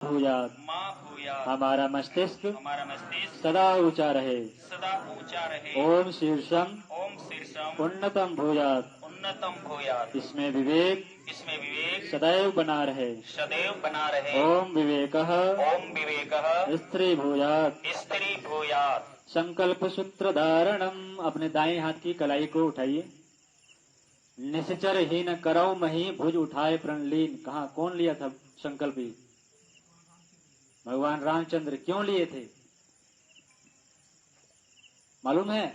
भूयात, हमारा मस्तिष्क सदा ऊंचा रहे। ओम शीर्षम उन्नतम भूयात, इसमें विवेक सदैव बना रहे। ओम विवेकः स्त्री भूयात, संकल्प सूत्र धारणम। अपने दाएं हाथ की कलाई को उठाइए। निश्चर हीन करौ मही, भुज उठाए प्रण लीन। कहा कौन लिया था संकल्प? ही भगवान रामचंद्र। क्यों लिए थे मालूम है?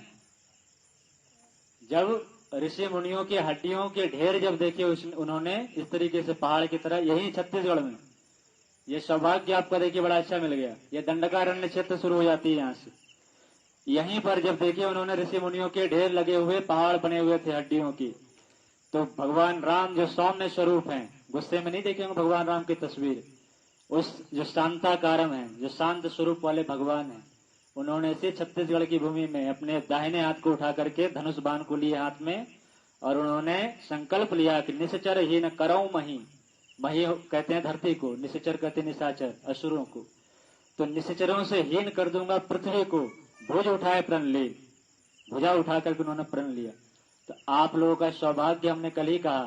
जब ऋषि मुनियों के हड्डियों के ढेर जब देखे उन्होंने इस तरीके से पहाड़ की तरह, यही छत्तीसगढ़ में, ये सौभाग्य आपका देखिए बड़ा अच्छा मिल गया। ये दंडकारण्य क्षेत्र शुरू हो जाती है यहाँ से। यहीं पर जब देखे उन्होंने ऋषि मुनियों के ढेर लगे हुए पहाड़ बने हुए थे हड्डियों की, तो भगवान राम जो सौम्य स्वरूप हैं, गुस्से में नहीं देखेंगे भगवान राम की तस्वीर, उस जो शांताकारम है, जो शांत स्वरूप वाले भगवान है, उन्होंने इसे छत्तीसगढ़ की भूमि में अपने दाहिने हाथ को उठा करके धनुष बाण को लिए हाथ में, और उन्होंने संकल्प लिया कि निश्चर हीन करौ मही। मही कहते हैं धरती को, निश्चर कहते हैं निशाचर असुरों को। तो निश्चरों से हीन कर दूंगा पृथ्वी को। भुज उठाए प्रण ले, भुजा उठा करके उन्होंने प्रण लिया। तो आप लोगों का सौभाग्य, हमने कल ही कहा,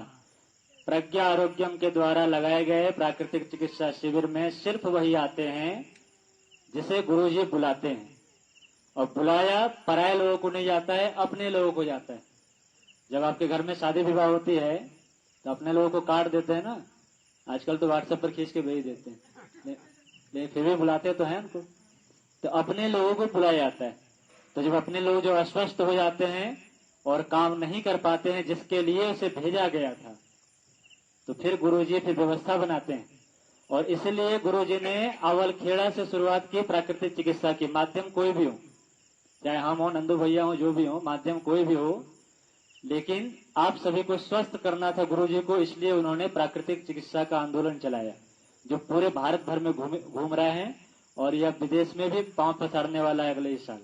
प्रज्ञा आरोग्यम के द्वारा लगाए गए प्राकृतिक चिकित्सा शिविर में सिर्फ वही आते हैं जिसे गुरुजी बुलाते हैं। और बुलाया पराये लोगों को नहीं जाता है, अपने लोगों को जाता है। जब आपके घर में शादी विवाह होती है तो अपने लोगों को कार्ड देते हैं ना, आजकल तो व्हाट्सएप पर खींच के भेज देते हैं, लेकिन फिर भी बुलाते तो हैं उनको। तो अपने लोगों को बुलाया जाता है। तो जब अपने लोग जो अस्वस्थ हो जाते हैं और काम नहीं कर पाते हैं जिसके लिए उसे भेजा गया था, तो फिर गुरुजी फिर व्यवस्था बनाते हैं। और इसलिए गुरुजी ने अवलखेड़ा से शुरुआत की प्राकृतिक चिकित्सा की। माध्यम कोई भी हो, चाहे हम हो, नंदू भैया हो, जो भी हो, माध्यम कोई भी हो, लेकिन आप सभी को स्वस्थ करना था गुरुजी को, इसलिए उन्होंने प्राकृतिक चिकित्सा का आंदोलन चलाया, जो पूरे भारत भर में घूम रहे हैं, और यह विदेश में भी पांव पसारने वाला है अगले साल।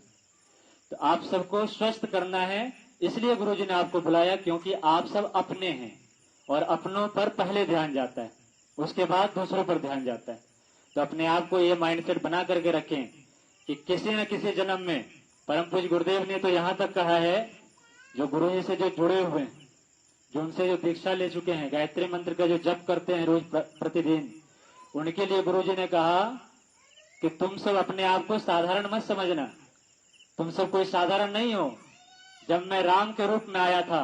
तो आप सबको स्वस्थ करना है, इसलिए गुरुजी ने आपको बुलाया, क्योंकि आप सब अपने हैं और अपनों पर पहले ध्यान जाता है, उसके बाद दूसरों पर ध्यान जाता है। तो अपने आप को ये माइंडसेट बना करके रखें कि किसी न किसी जन्म में, परम पूज्य गुरुदेव ने तो यहाँ तक कहा है, जो गुरु जी से जो जुड़े हुए हैं, जो उनसे जो दीक्षा ले चुके हैं, गायत्री मंत्र का जो जप करते हैं रोज प्रतिदिन, उनके लिए गुरु जी ने कहा कि तुम सब अपने आप को साधारण मत समझना, तुम सब कोई साधारण नहीं हो। जब मैं राम के रूप में आया था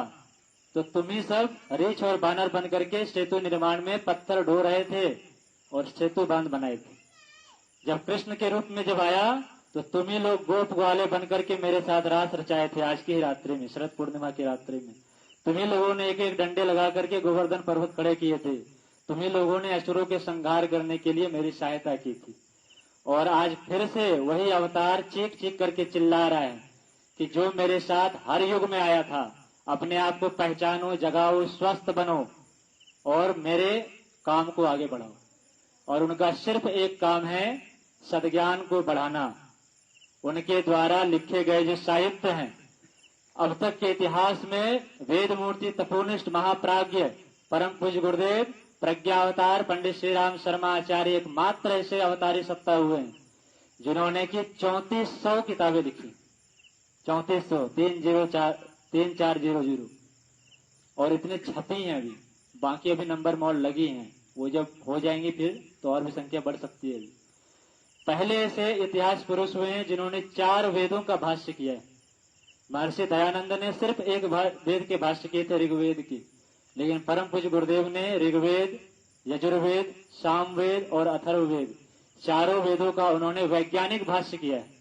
तो तुम ही सब रीछ और बानर बन करके सेतु निर्माण में पत्थर ढो रहे थे और सेतु बांध बनाए थे। जब कृष्ण के रूप में जब आया तो तुम ही लोग गोप ग्वाले बन करके मेरे साथ रास रचाए थे। आज की ही रात्रि में, शरद पूर्णिमा की रात्रि में, तुम ही लोगों ने एक एक डंडे लगा करके गोवर्धन पर्वत खड़े किए थे। तुम ही लोगों ने असुरों के संहार करने के लिए मेरी सहायता की थी। और आज फिर से वही अवतार चीख चीख करके चिल्ला रहा है कि जो मेरे साथ हर युग में आया था, अपने आप को पहचानो, जगाओ, स्वस्थ बनो और मेरे काम को आगे बढ़ाओ। और उनका सिर्फ एक काम है, सद्ज्ञान को बढ़ाना। उनके द्वारा लिखे गए जो साहित्य हैं, अब तक के इतिहास में वेद मूर्ति तपोनिष्ठ महाप्राज्ञ परम पूज्य गुरुदेव प्रज्ञा अवतार पंडित श्री राम शर्मा आचार्य एकमात्र ऐसे अवतारी सत्ता हुए हैं जिन्होंने की 3400 किताबें लिखी। 3400, 3400, और इतने छपी हैं अभी, बाकी अभी नंबर मोड़ लगी हैं, वो जब हो जाएंगी फिर तो और भी संख्या बढ़ सकती है। अभी पहले ऐसे इतिहास पुरुष हुए हैं जिन्होंने 4 वेदों का भाष्य किया है। महर्षि दयानंद ने सिर्फ एक वेद के भाष्य किए थे, ऋग्वेद की, लेकिन परम पूज्य गुरुदेव ने ऋग्वेद, यजुर्वेद, सामवेद और अथर्ववेद, चारों वेदों का उन्होंने वैज्ञानिक भाष्य किया है।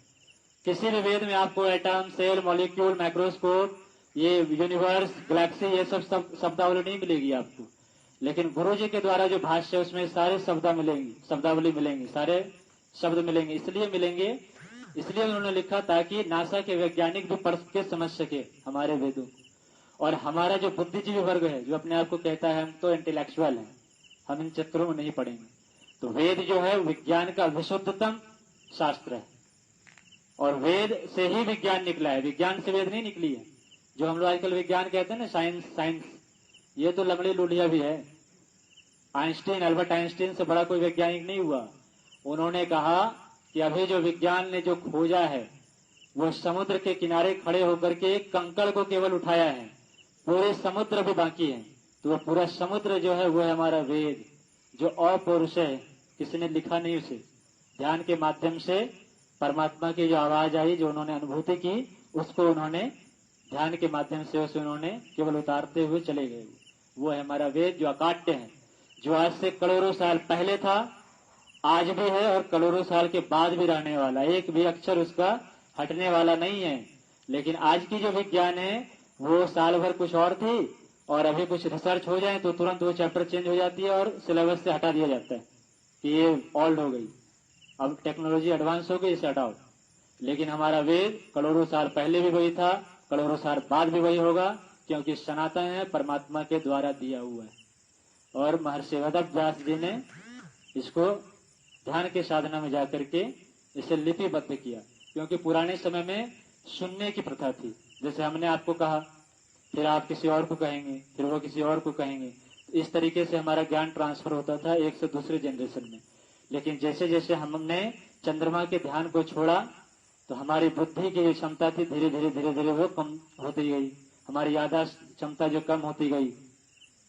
किसी भी वेद में आपको एटम, सेल, मॉलिक्यूल, माइक्रोस्कोप, ये यूनिवर्स, गैलेक्सी, ये सब शब्दावली नहीं मिलेगी आपको, लेकिन गुरु जी के द्वारा जो भाष्य है उसमें सारे शब्दावली मिलेंगी, सारे शब्द मिलेंगे। इसलिए मिलेंगे, इसलिए उन्होंने लिखा ताकि नासा के वैज्ञानिक भी पढ़ के समझ सके हमारे वेदों को। और हमारा जो बुद्धिजीवी वर्ग है, जो अपने आप को कहता है हम तो इंटेलेक्चुअल हैं, हम इन चित्रों में नहीं पढ़ेंगे। तो वेद जो है विज्ञान का विशुद्धतम शास्त्र है, और वेद से ही विज्ञान निकला है, विज्ञान से वेद नहीं निकली है। जो हम लोग आजकल विज्ञान कहते हैं ना, साइंस, ये तो लंगड़ी लूढ़िया भी है। आइंस्टीन, अल्बर्ट आइंस्टीन से बड़ा कोई वैज्ञानिक नहीं हुआ। उन्होंने कहा कि अभी जो विज्ञान ने जो खोजा है वो समुद्र के किनारे खड़े होकर के एक कंकड़ को केवल उठाया है, पूरे समुद्र भी बाकी है। तो वो पूरा समुद्र जो है वो है हमारा वेद, जो अपौरुष है, किसी ने लिखा नहीं उसे। ध्यान के माध्यम से परमात्मा की जो आवाज आई, जो उन्होंने अनुभूति की, उसको उन्होंने ध्यान के माध्यम से उसे उन्होंने केवल उतारते हुए चले गए। वो है हमारा वेद, जो अकाट्य है, जो आज से करोड़ों साल पहले था, आज भी है और करोड़ों साल के बाद भी रहने वाला। एक भी अक्षर उसका हटने वाला नहीं है। लेकिन आज की जो विज्ञान है वो साल भर कुछ और थी, और अभी कुछ रिसर्च हो जाए तो तुरंत वो चैप्टर चेंज हो जाती है और सिलेबस से हटा दिया जाता है कि ये ओल्ड हो गई, अब टेक्नोलॉजी एडवांस हो गई, इसे हटाओ। लेकिन हमारा वेद करोड़ों साल पहले भी वही था, करोड़ों साल बाद भी वही होगा, क्योंकि सनातन है, परमात्मा के द्वारा दिया हुआ है। और महर्षि वेदव्यास जी ने इसको ध्यान के साधना में जाकर के इसे लिपिबद्ध किया, क्योंकि पुराने समय में सुनने की प्रथा थी। जैसे हमने आपको कहा, फिर आप किसी और को कहेंगे, फिर वो किसी और को कहेंगे, इस तरीके से हमारा ज्ञान ट्रांसफर होता था एक से दूसरे जनरेशन में। लेकिन जैसे जैसे हमने चंद्रमा के ध्यान को छोड़ा तो हमारी बुद्धि की जो क्षमता थी धीरे धीरे वो कम होती गई, हमारी याददाश्त क्षमता जो कम होती गई।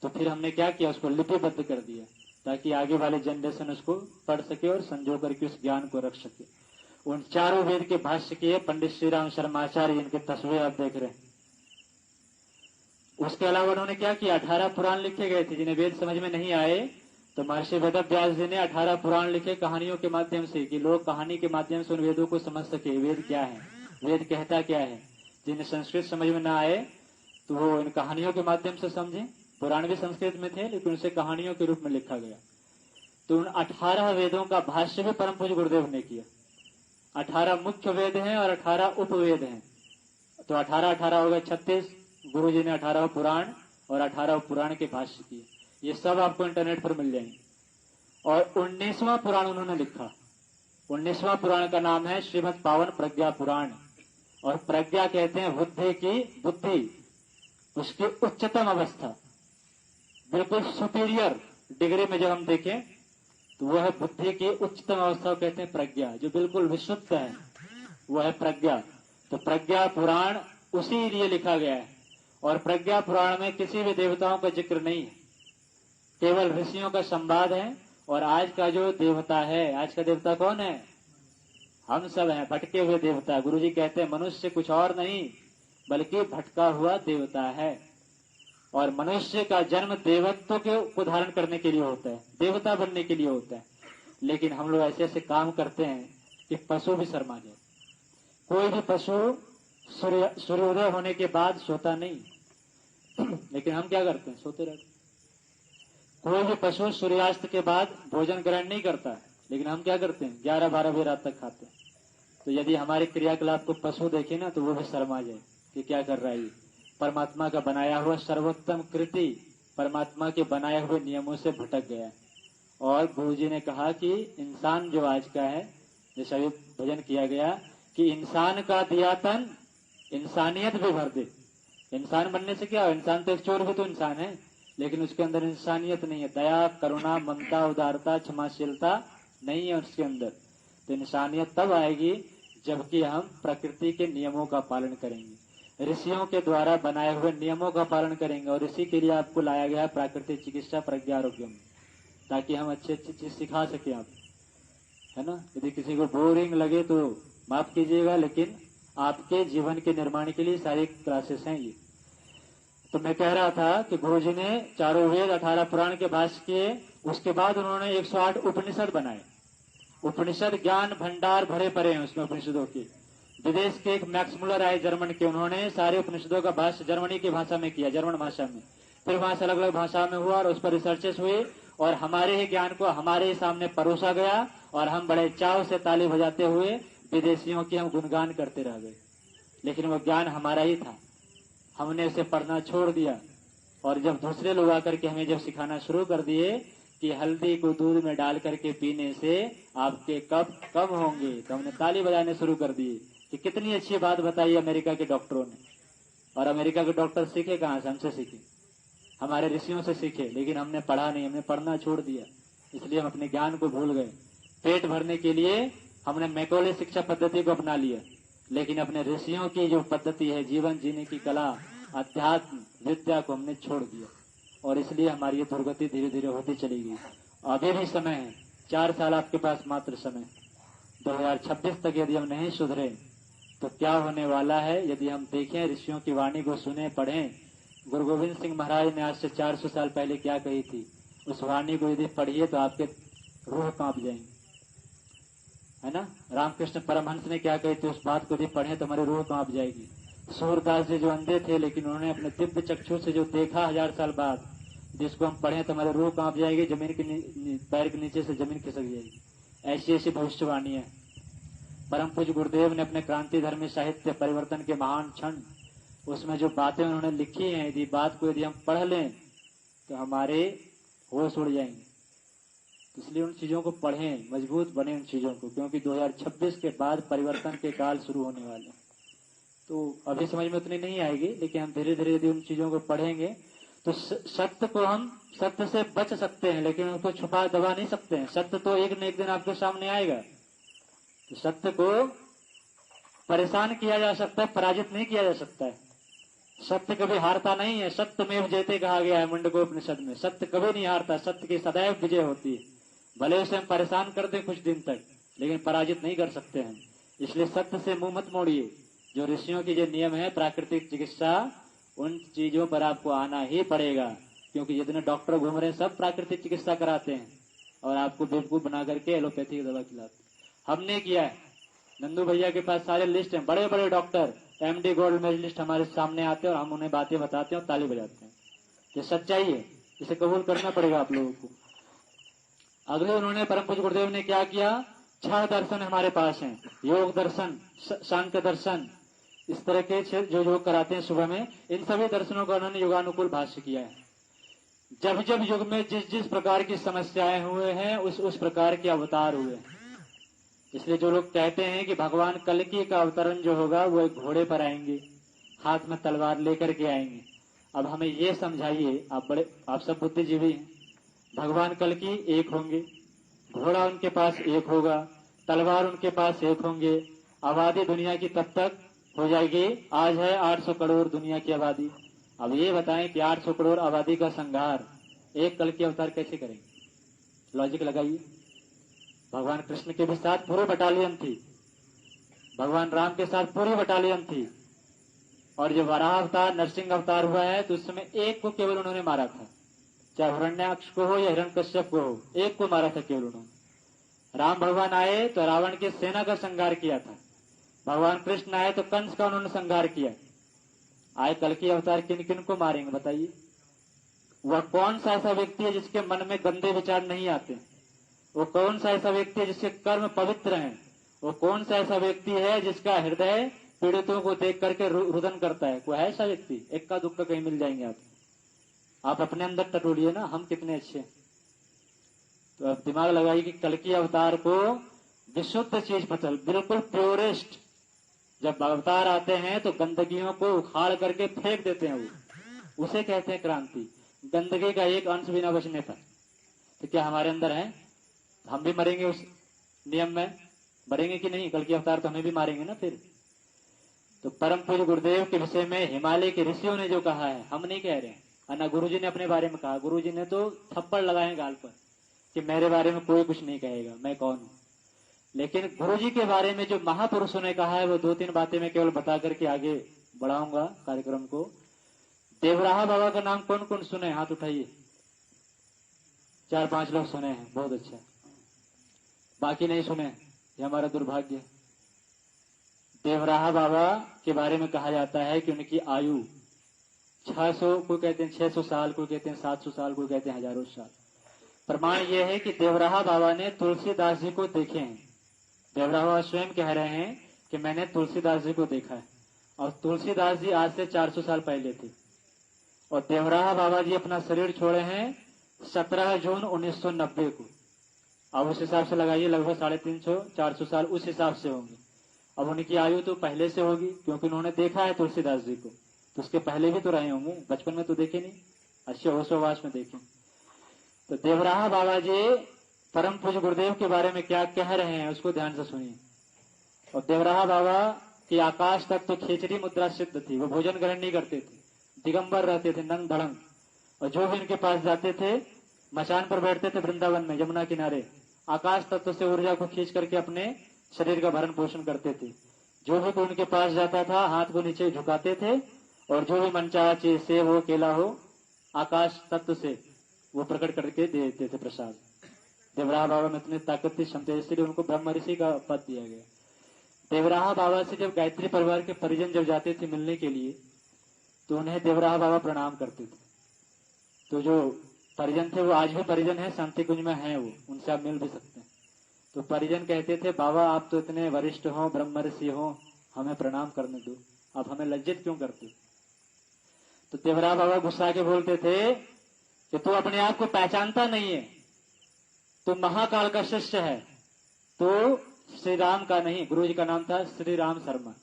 तो फिर हमने क्या किया, उसको लिपिबद्ध कर दिया ताकि आगे वाले जनरेशन उसको पढ़ सके और संजो करके उस ज्ञान को रख सके। उन चारों वेद के भाष्य किए पंडित श्री राम शर्माचार्य, इनके तस्वीर आप देख रहे हैं। उसके अलावा उन्होंने क्या किया, 18 पुराण लिखे गए थे। जिन्हें वेद समझ में नहीं आए तो महर्षि वेदव्यास जी ने 18 पुराण लिखे कहानियों के माध्यम से, कि लोग कहानी के माध्यम से उन वेदों को समझ सके, वेद क्या है, वेद कहता क्या है। जिन्हें संस्कृत समझ में ना आए तो वो इन कहानियों के माध्यम से समझे। पुराण भी संस्कृत में थे लेकिन उसे कहानियों के रूप में लिखा गया। तो उन 18 वेदों का भाष्य भी परम पूज्य गुरुदेव ने किया। 18 मुख्य वेद हैं और 18 उपवेद हैं, तो 18 हो गए 36। गुरु जी ने 18 पुराण और 18 पुराण के भाष्य किए, ये सब आपको इंटरनेट पर मिल जाएंगे। और 19वां पुराण उन्होंने लिखा। 19वां पुराण का नाम है श्रीमद् पावन प्रज्ञा पुराण। और प्रज्ञा कहते हैं बुद्धि की, बुद्धि उसकी उच्चतम अवस्था, बिल्कुल सुपीरियर डिग्री में जब हम देखें तो वह है बुद्धि की उच्चतम अवस्था को कहते हैं प्रज्ञा, जो बिल्कुल विशुद्ध है, वह है प्रज्ञा। तो प्रज्ञा पुराण उसी लिए लिखा गया है। और प्रज्ञा पुराण में किसी भी देवताओं का जिक्र नहीं है, केवल ऋषियों का संवाद है। और आज का जो देवता है, आज का देवता कौन है, हम सब हैं, भटके हुए देवता। गुरुजी कहते हैं मनुष्य कुछ और नहीं बल्कि भटका हुआ देवता है। और मनुष्य का जन्म देवत्व को धारण करने के लिए होता है, देवता बनने के लिए होता है। लेकिन हम लोग ऐसे ऐसे काम करते हैं कि पशु भी शर्मा जाए। कोई भी पशु सूर्योदय होने के बाद सोता नहीं लेकिन हम क्या करते हैं, सोते रहते। कोई भी पशु सूर्यास्त के बाद भोजन ग्रहण नहीं करता, लेकिन हम क्या करते हैं, 11-12 बजे रात तक खाते हैं। तो यदि हमारे क्रियाकलाप को पशु देखे ना तो वो भी शर्मा जाए कि क्या कर रहा है ये। परमात्मा का बनाया हुआ सर्वोत्तम कृति परमात्मा के बनाए हुए नियमों से भटक गया। और गुरुजी ने कहा कि इंसान जो आज का है, जैसा अभी भजन किया गया कि इंसान का दिया तन इंसानियत भी भर दे। इंसान बनने से क्या हो, इंसान तो एक चोर भी तो इंसान है, लेकिन उसके अंदर इंसानियत नहीं है, दया करुणा ममता उदारता क्षमाशीलता नहीं है उसके अंदर। तो इंसानियत तब आएगी जबकि हम प्रकृति के नियमों का पालन करेंगे, ऋषियों के द्वारा बनाए हुए नियमों का पालन करेंगे। और इसी के लिए आपको लाया गया है प्राकृतिक चिकित्सा प्रज्ञा आरोग्यम, ताकि हम अच्छी अच्छी चीज सिखा सके आप, है ना। यदि किसी को बोरिंग लगे तो माफ कीजिएगा, लेकिन आपके जीवन के निर्माण के लिए सारी क्लासेस हैं ये। तो मैं कह रहा था कि गुरुजी ने चारों वेद 18 पुराण के भाष्य किए, उसके बाद उन्होंने 108 उपनिषद बनाए। उपनिषद ज्ञान भंडार भरे पड़े हैं उसमें उपनिषदों के। विदेश के एक मैक्स मुलर आए जर्मन के, उन्होंने सारे उपनिषदों का भाष्य जर्मनी की भाषा में किया, जर्मन भाषा में। फिर वहां से अलग अलग भाषा में हुआ और उस पर रिसर्चेस हुए और हमारे ही ज्ञान को हमारे ही सामने परोसा गया। और हम बड़े चाव से ताली बजाते हुए विदेशियों की हम गुणगान करते रह गए, लेकिन वो ज्ञान हमारा ही था, हमने उसे पढ़ना छोड़ दिया। और जब दूसरे लोग आकर के हमें जब सिखाना शुरू कर दिए कि हल्दी को दूध में डाल करके पीने से आपके कफ कम होंगे, तो हमने ताली बजाने शुरू कर दिए कि कितनी अच्छी बात बताई अमेरिका के डॉक्टरों ने। और अमेरिका के डॉक्टर सीखे कहाँ से, हमसे सीखे, हमारे ऋषियों से सीखे। लेकिन हमने पढ़ा नहीं, हमने पढ़ना छोड़ दिया, इसलिए हम अपने ज्ञान को भूल गए। पेट भरने के लिए हमने मैकॉले शिक्षा पद्धति को अपना लिया, लेकिन अपने ऋषियों की जो पद्धति है, जीवन जीने की कला, अध्यात्म विद्या को हमने छोड़ दिया, और इसलिए हमारी ये दुर्गति धीरे धीरे होती चली गई। अभी भी समय है, 4 साल आपके पास मात्र समय। 2026 तक यदि हम नहीं सुधरे तो क्या होने वाला है, यदि हम देखें, ऋषियों की वाणी को सुने, पढ़ें। गुरु गोविंद सिंह महाराज ने आज से 400 साल पहले क्या कही थी, उस वाणी को यदि पढ़िए तो आपके रूह कांप जाएंगे, है ना। रामकृष्ण परमहंस ने क्या कही थी, उस बात को यदि पढ़े तो हमारी रूह कांप जाएगी। सूरदास जी जो अंधे थे, लेकिन उन्होंने अपने दिव्य चक्षु से जो देखा 1000 साल बाद, जिसको हम पढ़े तो हमारी रूह कांप जाएगी, जमीन के पैर के नीचे से जमीन खिसक जाएगी। ऐसी ऐसी भविष्यवाणी है। परम पूज्य गुरुदेव ने अपने क्रांति धर्मी साहित्य परिवर्तन के महान क्षण, उसमें जो बातें उन्होंने लिखी हैं, यदि बात को यदि हम पढ़ लें तो हमारे होश उड़ जाएंगे। इसलिए उन चीजों को पढ़ें, मजबूत बने उन चीजों को, क्योंकि 2026 के बाद परिवर्तन के काल शुरू होने वाले। तो अभी समझ में उतनी नहीं आएगी, लेकिन हम धीरे धीरे यदि उन चीजों को पढ़ेंगे तो सत्य को हम सत्य से बच सकते हैं, लेकिन उसको छुपा दबा नहीं सकते हैं। सत्य तो एक न एक दिन आपके सामने आएगा। तो सत्य को परेशान किया जा सकता है, पराजित नहीं किया जा सकता है। सत्य कभी हारता नहीं है। सत्यमेव जयते कहा गया है मुंडकोपनिषद में। सत्य कभी नहीं हारता, सत्य की सदैव विजय होती है। भले उसे हम परेशान कर दें कुछ दिन तक, लेकिन पराजित नहीं कर सकते हैं। इसलिए सत्य से मुंह मत मोड़िए। जो ऋषियों की जो नियम है, प्राकृतिक चिकित्सा, उन चीजों पर आपको आना ही पड़ेगा, क्योंकि जितने डॉक्टर घूम रहे हैं सब प्राकृतिक चिकित्सा कराते हैं और आपको बेवकूफ बना करके एलोपैथी की दवा खिलाते। हमने किया है। नंदू भैया के पास सारे लिस्ट हैं, बड़े बड़े डॉक्टर, MD गोल्ड मेडलिस्ट हमारे सामने आते हैं और हम उन्हें बातें बताते हैं और ताली बजाते हैं। ये सच्चाई है, इसे कबूल करना पड़ेगा आप लोगों को। अगले उन्होंने परम पूज्य गुरुदेव ने क्या किया, 6 दर्शन हमारे पास हैं, योग दर्शन, सांख्य दर्शन, इस तरह के जो योग कराते हैं सुबह में, इन सभी दर्शनों का उन्होंने योगानुकूल भाष्य किया है। जब जब युग में जिस जिस प्रकार की समस्याएं हुए हैं, उस प्रकार के अवतार हुए हैं। इसलिए जो लोग कहते हैं कि भगवान कल्कि का अवतरण जो होगा वो एक घोड़े पर आएंगे, हाथ में तलवार लेकर के आएंगे। अब हमें ये समझाइए, आप सब बुद्धिजीवी हैं, भगवान कल्कि एक होंगे, घोड़ा उनके पास एक होगा, तलवार उनके पास एक होंगे, आबादी दुनिया की तब तक हो जाएगी। आज है 800 करोड़ दुनिया की आबादी। अब ये बताएं कि 800 करोड़ आबादी का संहार एक कल्कि अवतार कैसे करेंगे? लॉजिक लगाइए। भगवान कृष्ण के भी साथ पूरी बटालियन थी, भगवान राम के साथ पूरी बटालियन थी, और जो वराह अवतार नरसिंह अवतार हुआ है तो उस समय एक को केवल उन्होंने मारा था, चाहे हिरण्याक्ष को हो या हिरण्यकश्यप को हो, एक को मारा था केवल उन्होंने। राम भगवान आए तो रावण की सेना का संहार किया था, भगवान कृष्ण आए तो कंस का उन्होंने संहार किया। आए कल्कि अवतार किन किन को मारेंगे बताइए? वह कौन सा ऐसा व्यक्ति है जिसके मन में गंदे विचार नहीं आते? वो कौन सा ऐसा व्यक्ति है जिसके कर्म पवित्र हैं? वो कौन सा ऐसा व्यक्ति है जिसका हृदय पीड़ितों को देख करके रुदन करता है? कोई है ऐसा व्यक्ति? इक्का दुक्का कहीं मिल जाएंगे आप अपने अंदर टटोलिए ना, हम कितने अच्छे। तो अब दिमाग लगाइए कि कल्कि अवतार को विशुद्ध चीज पसंद, बिल्कुल प्योरेस्ट जब अवतार आते हैं तो गंदगियों को उखाड़ करके फेंक देते हैं, वो उसे कहते हैं क्रांति। गंदगी का एक अंश भी न बचने पर। तो क्या हमारे अंदर है? हम भी मरेंगे उस नियम में, मरेंगे कि नहीं? कल्कि अवतार तो हमें भी मारेंगे ना फिर। तो परम पूज्य गुरुदेव के विषय में हिमालय के ऋषियों ने जो कहा है, हम नहीं कह रहे हैं, ना गुरुजी ने अपने बारे में कहा। गुरुजी ने तो थप्पड़ लगाए गाल पर कि मेरे बारे में कोई कुछ नहीं कहेगा, मैं कौन हूं। लेकिन गुरुजी के बारे में जो महापुरुषों ने कहा है वो 2-3 बातें मैं केवल बता करके आगे बढ़ाऊंगा कार्यक्रम को। देवराहा बाबा का नाम कौन कौन सुने? हाथ उठाइए। 4-5 लोग सुने हैं, बहुत अच्छा। बाकी नहीं सुने, ये हमारा दुर्भाग्य। देवराहा बाबा के बारे में कहा जाता है कि उनकी आयु 600, कोई कहते हैं 600 साल, कोई कहते हैं 700 साल, कोई कहते हैं हजारों साल। प्रमाण यह है कि देवराहा बाबा ने तुलसीदास जी को देखे हैं। देवराहा बाबा स्वयं कह रहे हैं कि मैंने तुलसीदास जी को देखा है, और तुलसीदास जी आज से 400 साल पहले थे, और देवराहा बाबा जी अपना शरीर छोड़े हैं 17 जून 1990 को। अब उस हिसाब से लगाइए, लगभग 350-400 साल उस हिसाब से होंगे। अब उनकी आयु तो पहले से होगी, क्योंकि उन्होंने देखा है तुलसीदास जी को, तो उसके पहले भी तो रहे होंगे, बचपन में तो देखे नहीं, अच्छे होशोवास में देखे। तो देवराहा बाबा जी परम पूज्य गुरुदेव के बारे में क्या कह रहे हैं उसको ध्यान से सुनिए। और देवराहा बाबा की आकाश तक तो खिचड़ी मुद्रा सिद्ध थी, वो भोजन ग्रहण नहीं करते थे, दिगंबर रहते थे, नंग धड़ंग। और जो भी इनके पास जाते थे मचान पर बैठते थे वृंदावन में यमुना किनारे, आकाश तत्व से ऊर्जा को खींच करके अपने शरीर का भरण पोषण करते थे। जो भी कोई उनके पास जाता था हाथ को नीचे झुकाते थे और जो भी मनचाहा चीज, सेब हो, केला हो, आकाश तत्व से वो प्रकट करके दे देते थे प्रसाद। देवराहा बाबा में इतनी ताकत थी, क्षमता, इसलिए उनको ब्रह्म ऋषि का पद दिया गया। देवराहा बाबा से जब गायत्री परिवार के परिजन जब जाते थे मिलने के लिए तो उन्हें देवराहा बाबा प्रणाम करते थे। तो जो परिजन थे वो आज भी परिजन है, शांति कुंज में है, वो उनसे आप मिल भी सकते हैं। तो परिजन कहते थे बाबा आप तो इतने वरिष्ठ हो, ब्रह्म ऋषि हो, हमें प्रणाम करने दो, आप हमें लज्जित क्यों करते। तो देवराहा बाबा गुस्सा के बोलते थे कि तू अपने आप को पहचानता नहीं है, तू महाकाल का शिष्य है, तो श्री राम का नहीं, गुरु जी का नाम था श्री राम शर्मा,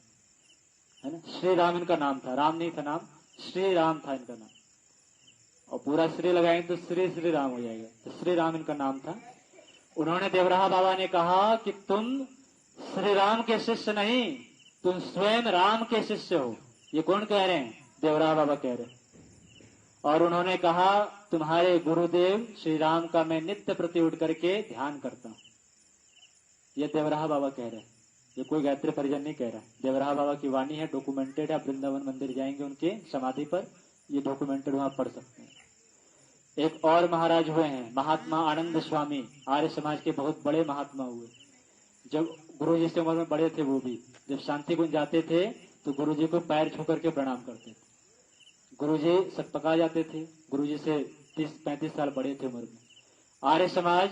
है ना, श्री राम इनका नाम था, राम नहीं था नाम, श्री राम था इनका नाम। और पूरा श्री लगाएंगे तो श्री श्री राम हो जाएगा, तो श्री राम इनका नाम था। उन्होंने देवराहा बाबा ने कहा कि तुम श्री राम के शिष्य नहीं, तुम स्वयं राम के शिष्य हो। ये कौन कह रहे हैं? देवराहा बाबा कह रहे हैं। और उन्होंने कहा तुम्हारे गुरुदेव श्री राम का मैं नित्य प्रति उठ करके ध्यान करता हूं। ये देवराहा बाबा कह रहे हैं, ये कोई गायत्री परिजन नहीं कह रहा। देवराहा बाबा की वाणी है, डॉक्यूमेंटेड है। आप वृंदावन मंदिर जाएंगे उनके समाधि पर, ये डॉक्यूमेंटेड वहां पढ़ सकते हैं। एक और महाराज हुए हैं महात्मा आनंद स्वामी, आर्य समाज के बहुत बड़े महात्मा हुए। जब गुरु जी से उम्र में बड़े थे वो भी, जब शांति कुंज जाते थे तो गुरु जी को पैर छू करके प्रणाम करते थे। गुरु जी सतपका जाते थे, गुरु जी से 30-35 साल बड़े थे उम्र में। आर्य समाज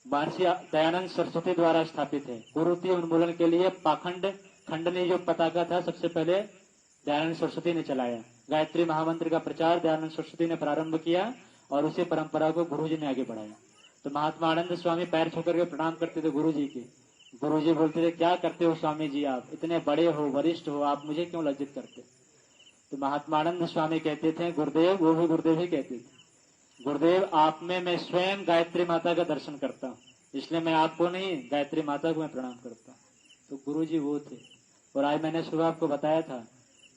महर्षि दयानंद सरस्वती द्वारा स्थापित है। कुरीति उन्मूलन के लिए पाखंड खंडनी जो पताका था सबसे पहले दयानंद सरस्वती ने चलाया। गायत्री महामंत्र का प्रचार दयानंद सरस्वती ने प्रारंभ किया और उसी परंपरा को गुरु जी ने आगे बढ़ाया। तो महात्मा आनंद स्वामी पैर छू करके प्रणाम करते थे गुरु जी के। गुरु जी बोलते थे क्या करते हो स्वामी जी, आप इतने बड़े हो, वरिष्ठ हो, आप मुझे क्यों लज्जित करते। तो महात्मा आनंद स्वामी कहते थे गुरुदेव, वो भी गुरुदेव ही कहते थे, गुरुदेव आप में मैं स्वयं गायत्री माता का दर्शन करता हूँ, इसलिए मैं आपको नहीं गायत्री माता को मैं प्रणाम करता हूँ। तो गुरु जी वो थे। और आज मैंने सुबह आपको बताया था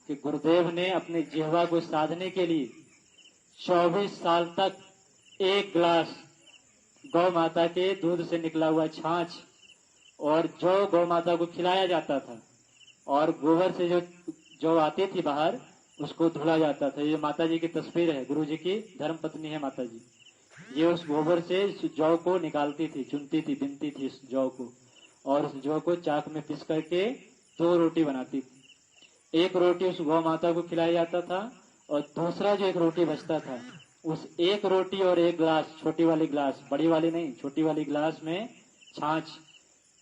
कि गुरुदेव ने अपनी जिह्वा को साधने के लिए 24 साल तक एक गिलास गौ माता के दूध से निकला हुआ छाछ और जो गौ माता को खिलाया जाता था और गोबर से जो आती थी बाहर उसको धुला जाता था। ये माता जी की तस्वीर है, गुरु जी की धर्म पत्नी है माता जी। ये उस गोबर से जौ को निकालती थी, चुनती थी, बिनती थी इस जौ को और उस जौ को चाक में पीस करके 2 रोटी बनाती थी। एक रोटी उस गौ माता को खिलाया जाता था और दूसरा जो एक रोटी बचता था उस एक रोटी और एक गिलास, छोटी वाली गिलास, बड़ी वाली नहीं, छोटी वाली गिलास में छाछ,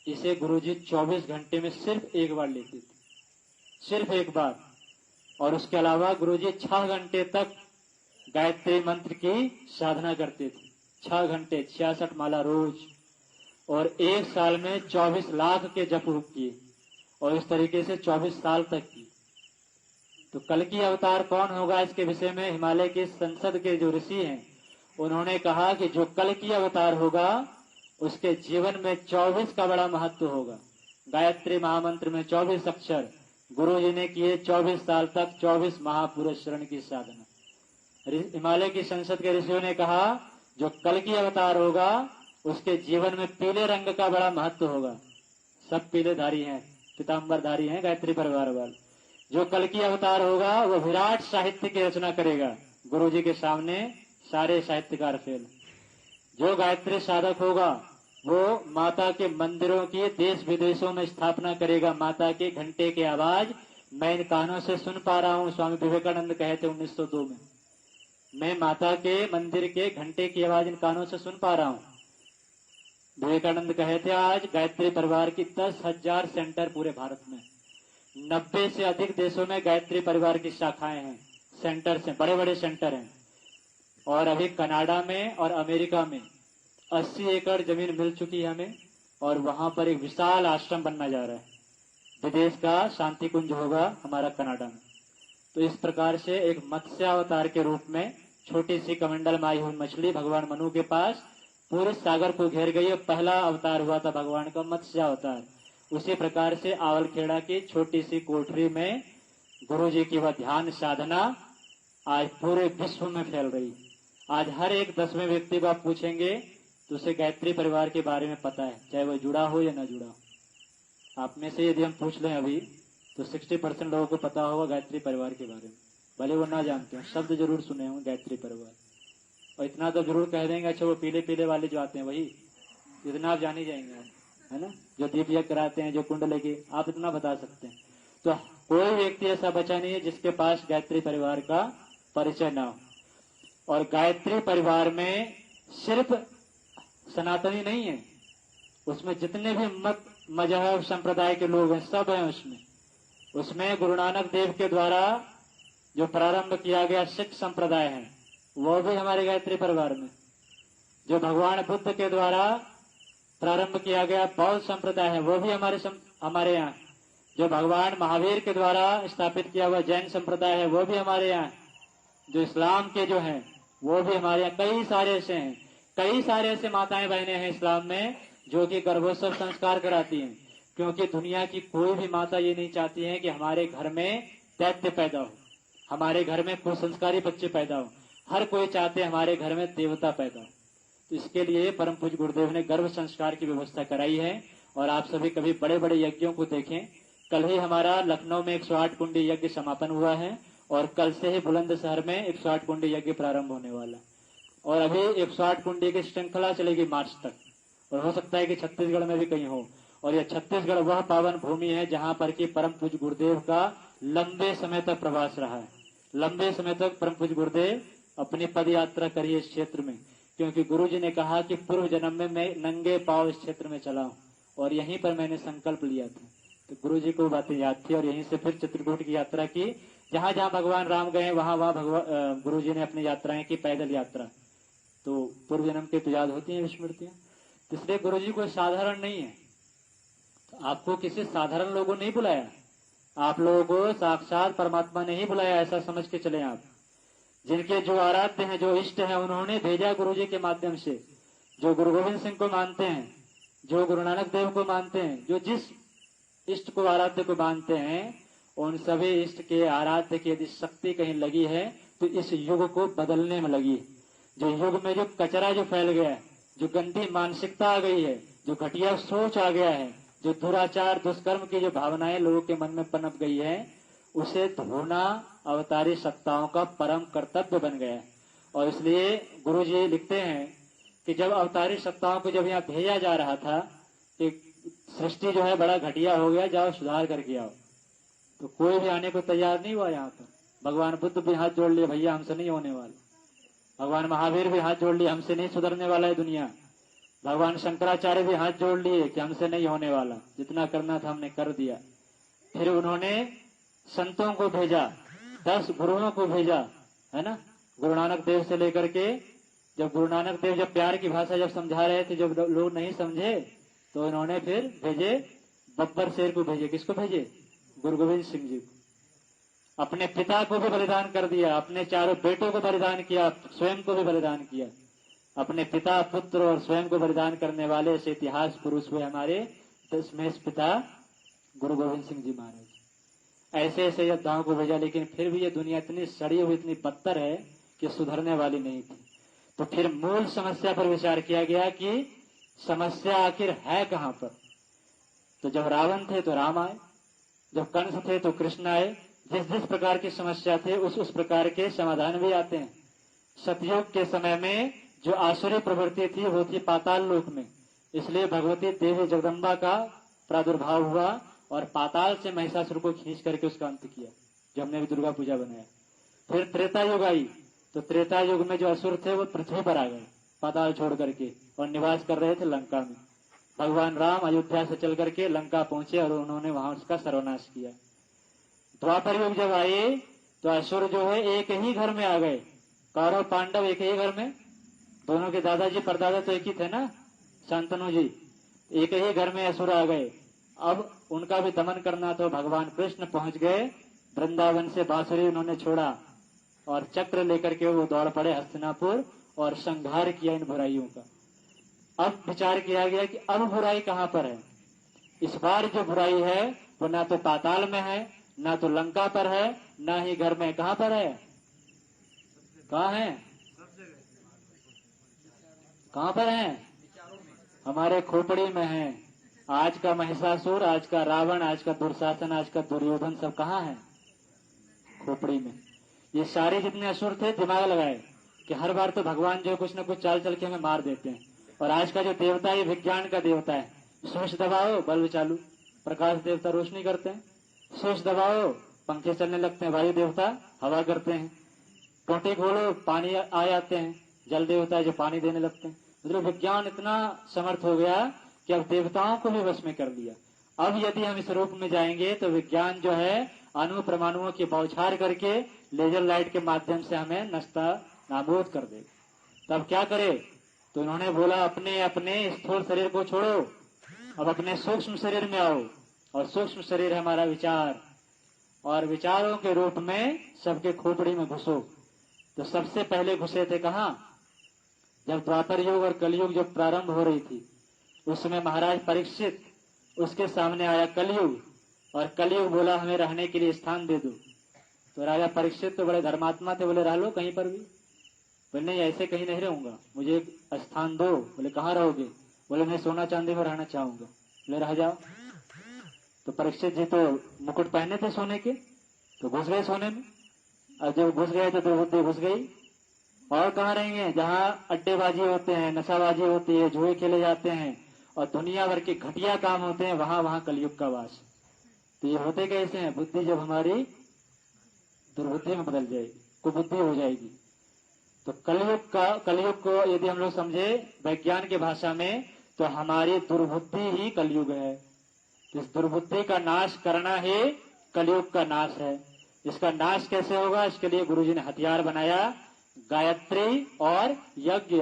इसे गुरुजी 24 घंटे में सिर्फ एक बार लेते थे, सिर्फ एक बार। और उसके अलावा गुरुजी 6 घंटे तक गायत्री मंत्र की साधना करते थे, 6 घंटे 66 माला रोज, और 1 साल में 24 लाख के जप किए और इस तरीके से 24 साल तक की। तो कल की अवतार कौन होगा इसके विषय में हिमालय के संसद के जो ऋषि हैं उन्होंने कहा कि जो कल की अवतार होगा उसके जीवन में 24 का बड़ा महत्व होगा। गायत्री महामंत्र में 24 अक्षर, गुरु जी ने किए 24 साल तक 24 महापुरुष शरण की साधना। हिमालय की संसद के ऋषियों ने कहा जो कल की अवतार होगा उसके जीवन में पीले रंग का बड़ा महत्व होगा। सब पीलेधारी हैं, पीताम्बरधारी हैं गायत्री परिवार वाले। जो कल की अवतार होगा वो विराट साहित्य की रचना करेगा। गुरु जी के सामने सारे साहित्यकार फेल। जो गायत्री साधक होगा वो माता के मंदिरों की देश विदेशों में स्थापना करेगा। माता के घंटे की आवाज मैं इन कानों से सुन पा रहा हूँ, स्वामी विवेकानंद कहे थे 1902 में, मैं माता के मंदिर के घंटे की आवाज इन कानों से सुन पा रहा हूँ। विवेकानंद कहे थे आज गायत्री परिवार की 10,000 सेंटर पूरे भारत में, 90 से अधिक देशों में गायत्री परिवार की शाखाएं हैं, सेंटर्स हैं, बड़े बड़े सेंटर हैं। और अभी कनाडा में और अमेरिका में 80 एकड़ जमीन मिल चुकी है हमें और वहां पर एक विशाल आश्रम बनना जा रहा है। विदेश का शांति कुंज होगा हमारा कनाडा में। तो इस प्रकार से एक मत्स्यावतार के रूप में छोटी सी कमंडल में आई हुई मछली भगवान मनु के पास पूरे सागर को घेर गई और पहला अवतार हुआ था भगवान का मत्स्य अवतार। उसी प्रकार से आवलखेड़ा की छोटी सी कोठरी में गुरु जी की वह ध्यान साधना आज पूरे विश्व में फैल रही। आज हर एक 10वें व्यक्ति को आप पूछेंगे तो उसे गायत्री परिवार के बारे में पता है, चाहे वह जुड़ा हो या ना जुड़ा हो। आप में से यदि हम पूछ लें अभी तो 60% लोगों को पता होगा गायत्री परिवार के बारे में, भले वो ना जानते हो, शब्द जरूर सुने होंगे गायत्री परिवार। और इतना तो जरूर कह देंगे, अच्छा वो पीले पीले वाले जो आते हैं वही, इतना आप जान ही जाएंगे आप, है ना, जो दीप यज्ञ कराते हैं, जो कुंड लेके, आप इतना बता सकते हैं। तो कोई व्यक्ति ऐसा बचा नहीं है जिसके पास गायत्री परिवार का परिचय ना हो। और गायत्री परिवार में सिर्फ सनातनी नहीं है, उसमें जितने भी मत मजहब संप्रदाय के लोग हैं सब हैं उसमें गुरु नानक देव के द्वारा जो प्रारंभ किया गया सिख संप्रदाय है वो भी हमारे गायत्री परिवार में, जो भगवान बुद्ध के द्वारा प्रारंभ किया गया बौद्ध संप्रदाय है वो भी हमारे यहाँ, जो भगवान महावीर के द्वारा स्थापित किया हुआ जैन संप्रदाय है वो भी हमारे यहाँ, जो इस्लाम के जो हैं वो भी हमारे यहाँ, कई सारे ऐसे हैं, कई सारे ऐसे माताएं बहनें हैं इस्लाम में जो कि गर्भोत्सव संस्कार कराती हैं। क्योंकि दुनिया की कोई भी माता ये नहीं चाहती है कि हमारे घर में दैत्य पैदा हो, हमारे घर में कुसंस्कारी बच्चे पैदा हो, हर कोई चाहते हमारे घर में देवता पैदा हो। तो इसके लिए परम पूज्य गुरुदेव ने गर्भ संस्कार की व्यवस्था कराई है। और आप सभी कभी बड़े बड़े यज्ञों को देखें, कल ही हमारा लखनऊ में 108 कुंडी यज्ञ समापन हुआ है और कल से ही बुलंदशहर में 108 कुंडी यज्ञ प्रारंभ होने वाला, और अभी 108 कुंडी की श्रृंखला चलेगी मार्च तक, और हो सकता है कि छत्तीसगढ़ में भी कहीं हो। और यह छत्तीसगढ़ वह पावन भूमि है जहां पर कि परम पूज्य गुरुदेव का लंबे समय तक प्रवास रहा है। लंबे समय तक परम पूज्य गुरुदेव अपनी पद यात्रा करी इस क्षेत्र में, क्योंकि गुरु जी ने कहा कि पूर्व जन्म में मैं नंगे पांव इस क्षेत्र में चला हूँ और यहीं पर मैंने संकल्प लिया था। तो गुरु जी को बातें याद थी और यहीं से फिर चित्रकूट की यात्रा की। जहां जहां भगवान राम गए वहां वहां गुरु जी ने अपनी यात्राएं की, पैदल यात्रा। तो पूर्व जन्म की तो याद होती है स्मृतियां, इसलिए गुरु जी कोई साधारण नहीं है। तो आपको किसी साधारण लोगों ने नहीं बुलाया, आप लोगों को साक्षात परमात्मा ने ही बुलाया, ऐसा समझ के चले आप। जिनके जो आराध्य हैं, जो इष्ट हैं, उन्होंने भेजा गुरु जी के माध्यम से। जो गुरु गोविंद सिंह को मानते हैं, जो गुरु नानक देव को मानते हैं, जो जिस इष्ट को आराध्य को मानते हैं, उन सभी इष्ट के आराध्य की यदि शक्ति कहीं लगी है तो इस युग को बदलने में लगी। जो युग में जो कचरा जो फैल गया है, जो गंदी मानसिकता आ गई है, जो घटिया सोच आ गया है, जो दुराचार दुष्कर्म की जो भावनाएं लोगों के मन में पनप गई है, उसे धोना अवतारी सत्ताओं का परम कर्तव्य बन गया है। और इसलिए गुरु जी लिखते हैं कि जब अवतारी सत्ताओं को जब यहाँ भेजा जा रहा था कि सृष्टि जो है बड़ा घटिया हो गया, जाओ सुधार करके आओ, तो कोई भी आने को तैयार नहीं हुआ यहाँ पर। भगवान बुद्ध भी हाथ जोड़ लिए, भैया हमसे नहीं होने वाला। भगवान महावीर भी हाथ जोड़ लिए, हमसे नहीं सुधरने वाला है दुनिया। भगवान शंकराचार्य भी हाथ जोड़ लिए कि हमसे नहीं होने वाला, जितना करना था हमने कर दिया। फिर उन्होंने संतों को भेजा, 10 गुरुओं को भेजा, है ना, गुरु नानक देव से लेकर के। जब गुरु नानक देव जब प्यार की भाषा जब समझा रहे थे, जब लोग नहीं समझे, तो इन्होंने फिर भेजे बब्बर शेर को भेजे। किसको भेजे? गुरु गोविंद सिंह जी को। अपने पिता को भी बलिदान कर दिया, अपने चारों बेटों को बलिदान किया, स्वयं को भी बलिदान किया। अपने पिता, पुत्र और स्वयं को बलिदान करने वाले ऐसे इतिहास पुरुष हुए हमारे दशमेश पिता गुरु गोविंद सिंह जी महाराज। ऐसे ऐसे योद्धाओं को भेजा, लेकिन फिर भी ये दुनिया इतनी सड़ी हुई, इतनी बदतर है कि सुधरने वाली नहीं थी। तो फिर मूल समस्या पर विचार किया गया कि समस्या आखिर है कहां पर। तो जब रावण थे तो राम आए, जब कंस थे तो कृष्ण आए। जिस जिस प्रकार की समस्या थे उस प्रकार के समाधान भी आते हैं। सतयुग के समय में जो आसुरी प्रवृत्ति थी वो थी पाताल लोक में, इसलिए भगवती देवी जगदम्बा का प्रादुर्भाव हुआ और पाताल से महिषासुर को खींच करके उसका अंत किया, जो हमने भी दुर्गा पूजा बनाया। फिर त्रेता युग आई, तो त्रेता युग में जो असुर थे वो पृथ्वी पर आ गए पाताल छोड़ करके और निवास कर रहे थे लंका में। भगवान राम अयोध्या से चल करके लंका पहुंचे और उन्होंने वहां उसका सर्वनाश किया। द्वापर युग जब आए तो असुर जो है एक ही घर में आ गए, कौरव पांडव एक ही घर में, दोनों के दादाजी परदादा तो एक ही थे ना, शांतनु जी, एक ही घर में असुर आ गए। अब उनका भी दमन करना तो भगवान कृष्ण पहुंच गए, वृंदावन से बांसुरी उन्होंने छोड़ा और चक्र लेकर के वो दौड़ पड़े हस्तिनापुर और संहार किया इन बुराइयों का। अब विचार किया गया कि अब बुराई कहाँ पर है। इस बार जो बुराई है वो ना तो पाताल में है, ना तो लंका पर है, ना ही घर में। कहाँ पर है? कहाँ है? कहाँ पर है? हमारे खोपड़ी में है। आज का महिषासुर, आज का रावण, आज का दुर्शासन, आज का दुर्योधन सब कहाँ है? खोपड़ी में। ये सारे जितने असुर थे दिमाग लगाए कि हर बार तो भगवान जो कुछ न कुछ चाल चल के हमें मार देते हैं। और आज का जो देवता है विज्ञान का देवता है। स्विच दबाओ बल्ब चालू, प्रकाश देवता रोशनी करते हैं। स्विच दबाओ पंखे चलने लगते हैं, वायु देवता हवा करते हैं। टोटे खोलो पानी आ जाते हैं, जल देवता है जो पानी देने लगते हैं। मतलब विज्ञान इतना समर्थ हो गया कि अब देवताओं को भी वश में कर लिया। अब यदि हम इस रूप में जाएंगे तो विज्ञान जो है अणु परमाणुओं की बौछार करके लेजर लाइट के माध्यम से हमें नष्टा नाबूद कर देगा। तब क्या करे? तो उन्होंने बोला अपने अपने स्थूल शरीर को छोड़ो, अब अपने सूक्ष्म शरीर में आओ। और सूक्ष्म शरीर है हमारा विचार, और विचारों के रूप में सबके खोपड़ी में घुसो। तो सबसे पहले घुसे थे कहाँ? जब द्वापर युग और कलयुग जब प्रारंभ हो रही थी उस समय महाराज परीक्षित, उसके सामने आया कलयुग, और कलयुग बोला हमें रहने के लिए स्थान दे दो। तो राजा परीक्षित तो बड़े धर्मात्मा थे, बोले रह लो कहीं पर भी। बोले नहीं ऐसे कहीं नहीं रहूंगा, मुझे एक स्थान दो। बोले कहाँ रहोगे? बोले मैं सोना चांदी में रहना चाहूंगा। बोले रह जाओ। तो परीक्षित जी तो मुकुट पहने थे सोने के, तो घुस गए सोने में। और जब घुस गए तो दुर्बुद्धि घुस गई। और कहाँ रहेंगे? जहाँ अड्डेबाजी होते हैं, नशाबाजी होती है, जुए खेले जाते हैं और दुनिया भर के घटिया काम होते हैं, वहां कलयुग का वास। तो ये होते कैसे हैं? बुद्धि जब हमारी दुर्बुद्धि में बदल जाएगी, कुबुद्धि हो जाएगी। तो कलयुग को यदि हम लोग समझे विज्ञान की भाषा में तो हमारी दुर्बुद्धि ही कलयुग है। इस दुर्बुद्धि का नाश करना ही कलयुग का नाश है। इसका नाश कैसे होगा? इसके लिए गुरुजी ने हथियार बनाया, गायत्री और यज्ञ।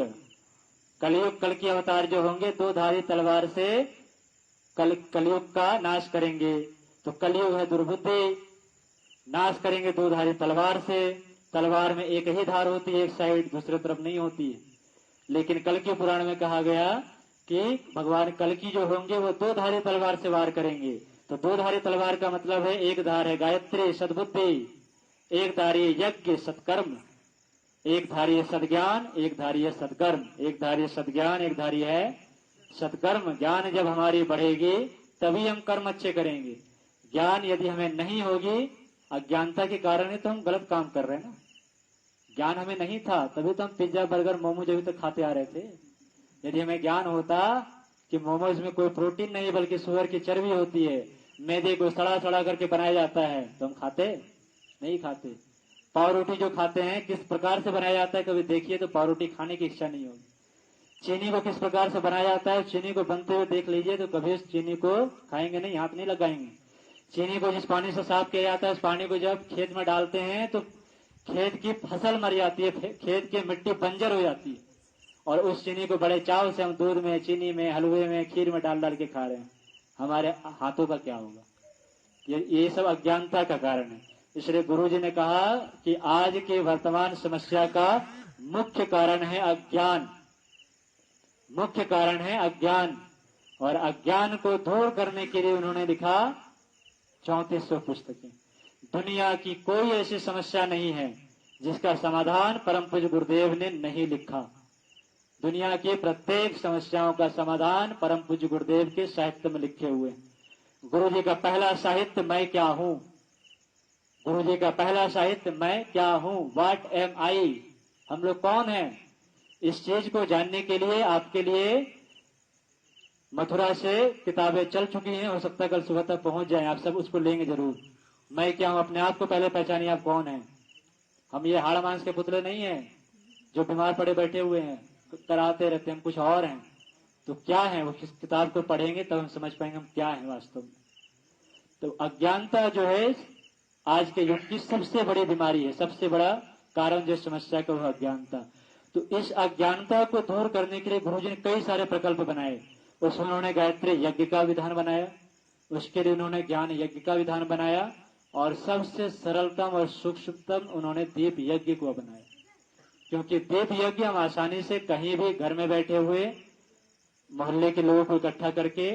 कलयुग कल की अवतार जो होंगे दो धारी तलवार से कलयुग का नाश करेंगे। तो कलयुग है दुर्बुद्धि, नाश करेंगे दो धारी तलवार से। तलवार में एक ही धार होती है, एक साइड, दूसरी तरफ नहीं होती है। लेकिन कल के पुराण में कहा गया कि भगवान कल की जो होंगे वो दो धारी तलवार से वार करेंगे। तो दो धारी तलवार का मतलब है एक धार है गायत्री सद्बुद्धि, एक धारी यज्ञ सत्कर्म, एक धारी है सद्ज्ञान, एक धारी है सत्कर्म। एक धारी है सद्ज्ञान, एक धारी है सत्कर्म। ज्ञान जब हमारी बढ़ेगी तभी हम कर्म अच्छे करेंगे। ज्ञान यदि हमें नहीं होगी, अज्ञानता के कारण ही तो हम गलत काम कर रहे हैं ना। ज्ञान हमें नहीं था तभी तो हम पिज्जा बर्गर मोमोज अभी तक खाते आ रहे थे। यदि हमें ज्ञान होता कि मोमोज में कोई प्रोटीन नहीं बल्कि सुअर की चर्बी होती है, मैदे को सड़ा सड़ा करके बनाया जाता है, तो हम खाते नहीं खाते। पाव रोटी जो खाते हैं किस प्रकार से बनाया जाता है कभी देखिए तो पाव रोटी खाने की इच्छा नहीं होगी। चीनी को किस प्रकार से बनाया जाता है, चीनी को बनते हुए देख लीजिए तो कभी उस चीनी को खाएंगे नहीं, हाथ नहीं लगाएंगे। चीनी को जिस पानी से साफ किया जाता है उस पानी को जब खेत में डालते हैं तो खेत की फसल मर जाती है, खेत की मिट्टी बंजर हो जाती है। और उस चीनी को बड़े चाव से हम दूध में, चीनी में, हलवे में, खीर में डाल डाल के खा रहे हैं। हमारे हाथों का क्या होगा? ये सब अज्ञानता का कारण है। इसलिए गुरु जी ने कहा कि आज के वर्तमान समस्या का मुख्य कारण है अज्ञान, मुख्य कारण है अज्ञान। और अज्ञान को दूर करने के लिए उन्होंने लिखा 3400 पुस्तकें। दुनिया की कोई ऐसी समस्या नहीं है जिसका समाधान परम पूज्य गुरुदेव ने नहीं लिखा। दुनिया की प्रत्येक समस्याओं का समाधान परम पूज्य गुरुदेव के साहित्य में लिखे हुए। गुरु जी का पहला साहित्य मैं क्या हूँ, गुरु जी का पहला साहित्य मैं क्या हूँ, व्हाट एम आई, हम लोग कौन हैं। इस चीज को जानने के लिए आपके लिए मथुरा से किताबें चल चुकी हैं, हो सकता है कल सुबह तक पहुंच जाएं, आप सब उसको लेंगे जरूर। मैं क्या हूं, अपने आप को पहले पहचानिए आप कौन हैं। हम ये हाड़ मांस के पुतले नहीं हैं जो बीमार पड़े बैठे हुए हैं, कराते रहते हैं, हम कुछ और हैं। तो क्या है वो, किस किताब को पढ़ेंगे तब हम समझ पाएंगे हम क्या है वास्तव में। तो अज्ञानता जो है आज के युग की सबसे बड़ी बीमारी है, सबसे बड़ा कारण जो समस्या का वह अज्ञानता। तो इस अज्ञानता को दूर करने के लिए गुरुजी ने कई सारे प्रकल्प बनाए। उसमें उन्होंने गायत्री यज्ञ का विधान बनाया, उसके लिए उन्होंने ज्ञान यज्ञ का विधान बनाया, और सबसे सरलतम और सूक्ष्मतम उन्होंने दीप यज्ञ को बनाया। क्योंकि दीप यज्ञ हम आसानी से कहीं भी घर में बैठे हुए मोहल्ले के लोगों को इकट्ठा करके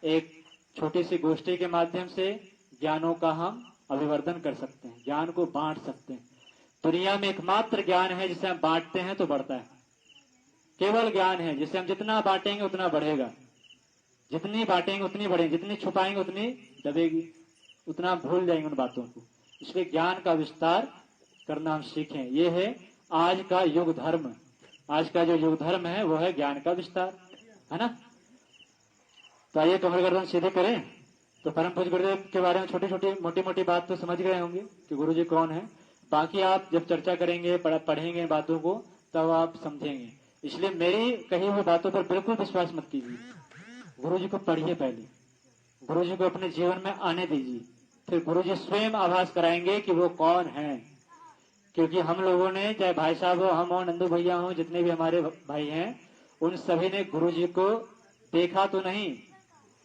एक छोटी सी गोष्ठी के माध्यम से ज्ञानों का हम अभिवर्धन कर सकते हैं, ज्ञान को बांट सकते हैं। दुनिया में एकमात्र ज्ञान है जिसे हम बांटते हैं तो बढ़ता है। केवल ज्ञान है जिसे हम जितना बांटेंगे उतना बढ़ेगा, जितनी बांटेंगे उतनी बढ़ेगी, जितनी छुपाएंगे उतनी दबेगी, उतना भूल जाएंगे उन बातों को। इसलिए ज्ञान का विस्तार करना हम सीखें। ये है आज का युग धर्म। आज का जो युग धर्म है वो है ज्ञान का विस्तार, है ना। तो आइए कमर गर्दन सीधे करें। तो परम पूज्य गुरुदेव के बारे में छोटी छोटी मोटी मोटी बात तो समझ गए होंगे कि गुरु जी कौन है। बाकी आप जब चर्चा करेंगे, पढ़ेंगे बातों को, तब आप समझेंगे। इसलिए मेरी कही हुई बातों पर बिल्कुल विश्वास मत कीजिए। गुरु जी को पढ़िए, पहले गुरु जी को अपने जीवन में आने दीजिए, फिर गुरु जी स्वयं आभास कराएंगे कि वो कौन है। क्योंकि हम लोगों ने, चाहे भाई साहब हो, हम हो, नंदू भैया हो, जितने भी हमारे भाई हैं, उन सभी ने गुरु जी को देखा तो नहीं,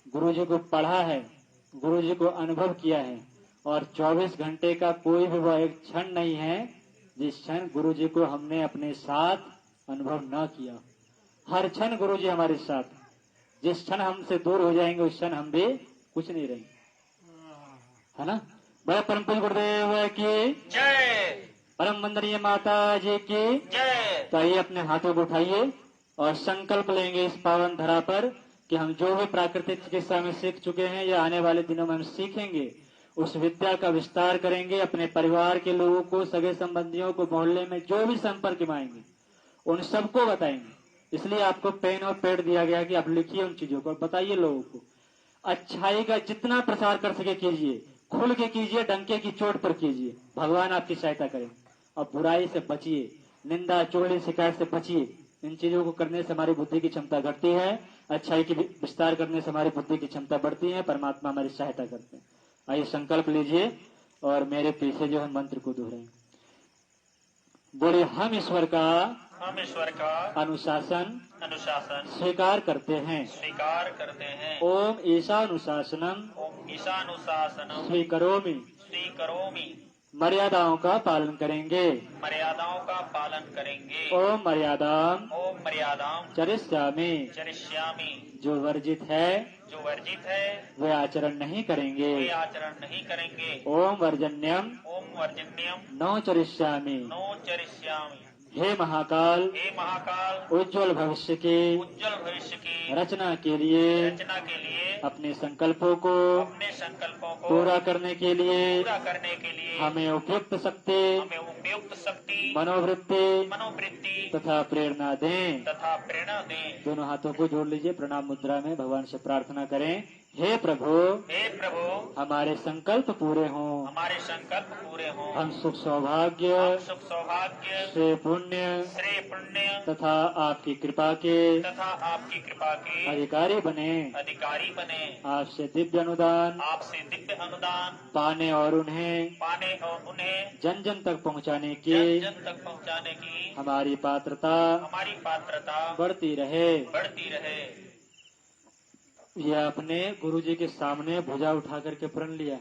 गुरु जी को पढ़ा है, गुरु जी को अनुभव किया है। और 24 घंटे का कोई भी वह एक क्षण नहीं है जिस क्षण गुरु जी को हमने अपने साथ अनुभव न किया। हर क्षण गुरु जी हमारे साथ। जिस क्षण हमसे दूर हो जाएंगे उस क्षण हम भी कुछ नहीं रहेंगे, है ना। बड़े परम पूज्य गुरुदेव की जय, परम वंदनीय माता जी की जय। तो आइए अपने हाथों को उठाइए और संकल्प लेंगे इस पावन धरा पर कि हम जो भी प्राकृतिक चिकित्सा में सीख चुके हैं या आने वाले दिनों में हम सीखेंगे, उस विद्या का विस्तार करेंगे। अपने परिवार के लोगों को, सगे संबंधियों को, मोहल्ले में जो भी संपर्क में आएंगे उन सबको बताएंगे। इसलिए आपको पेन और पेड़ दिया गया कि आप लिखिए उन चीजों को और बताइए लोगों को। अच्छाई का जितना प्रसार कर सके कीजिए, खुल के कीजिए, डंके की चोट पर कीजिए, भगवान आपकी सहायता करें। और बुराई से बचिए, निंदा चुगली शिकायत से बचिए। इन चीजों को करने से हमारी बुद्धि की क्षमता घटती है, अच्छाई की विस्तार करने से हमारी बुद्धि की क्षमता बढ़ती है, परमात्मा हमारी सहायता करते हैं। आइए संकल्प लीजिए और मेरे पीछे जो है मंत्र को दोहराएं। बोले हम ईश्वर का अनुशासन स्वीकार करते हैं। ओम ईशानुशासनम ओम ईशानुशासनम स्वीकरोमि। मर्यादाओं का पालन करेंगे। मर्यादाओं का पालन करेंगे। ओम मर्यादाम चरिष्यामि। जो वर्जित है वे आचरण नहीं करेंगे। ओम वर्जन्यम न चरिष्यामि। हे महाकाल उज्जवल भविष्य की रचना के लिए अपने संकल्पों को पूरा करने के लिए हमें उपयुक्त शक्ति मनोवृत्ति तथा प्रेरणा दें। दोनों हाथों को जोड़ लीजिए, प्रणाम मुद्रा में भगवान से प्रार्थना करें। हे प्रभु हमारे संकल्प पूरे हों। हम सुख सौभाग्य श्रेय पुण्य तथा आपकी कृपा के अधिकारी बने। आपसे दिव्य अनुदान पाने और उन्हें जन जन तक पहुँचाने की हमारी पात्रता बढ़ती रहे। यह अपने गुरु जी के सामने भुजा उठा करके प्रण लिया।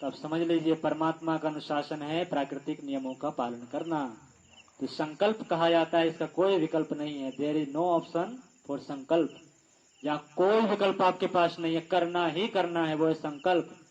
तो अब समझ लीजिए परमात्मा का अनुशासन है प्राकृतिक नियमों का पालन करना। तो संकल्प कहा जाता है, इसका कोई विकल्प नहीं है। There is no option for sankalp. यहाँ कोई विकल्प आपके पास नहीं है, करना ही करना है, वो है संकल्प।